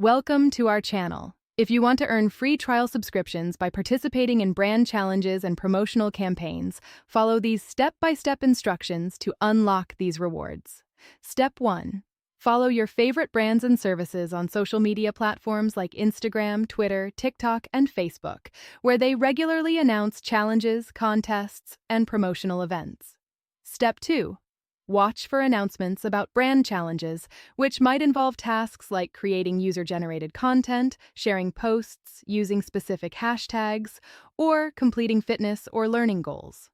Welcome to our channel. If you want to earn free trial subscriptions by participating in brand challenges and promotional campaigns, follow these step-by-step instructions to unlock these rewards. Step 1. Follow your favorite brands and services on social media platforms like Instagram, Twitter, TikTok, and Facebook, where they regularly announce challenges, contests, and promotional events. Step 2. Watch for announcements about brand challenges, which might involve tasks like creating user-generated content, sharing posts, using specific hashtags, or completing fitness or learning goals.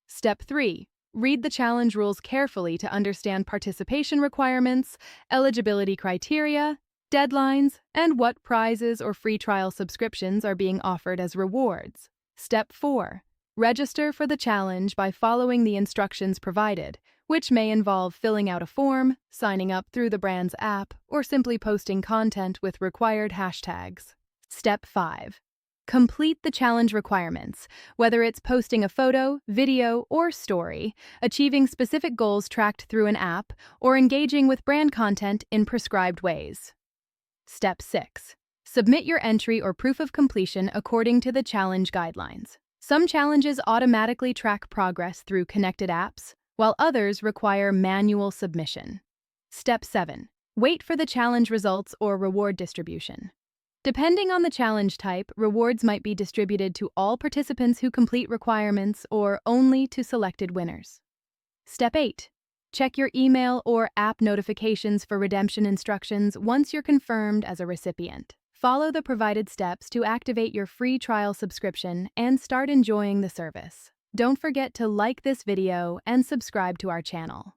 Step 3. Read the challenge rules carefully to understand participation requirements, eligibility criteria, deadlines, and what prizes or free trial subscriptions are being offered as rewards. Step 4. Register for the challenge by following the instructions provided, which may involve filling out a form, signing up through the brand's app, or simply posting content with required hashtags. Step 5. Complete the challenge requirements, whether it's posting a photo, video, or story, achieving specific goals tracked through an app, or engaging with brand content in prescribed ways. Step 6. Submit your entry or proof of completion according to the challenge guidelines. Some challenges automatically track progress through connected apps, while others require manual submission. Step 7. Wait for the challenge results or reward distribution. Depending on the challenge type, rewards might be distributed to all participants who complete requirements or only to selected winners. Step 8. Check your email or app notifications for redemption instructions once you're confirmed as a recipient. Follow the provided steps to activate your free trial subscription and start enjoying the service. Don't forget to like this video and subscribe to our channel.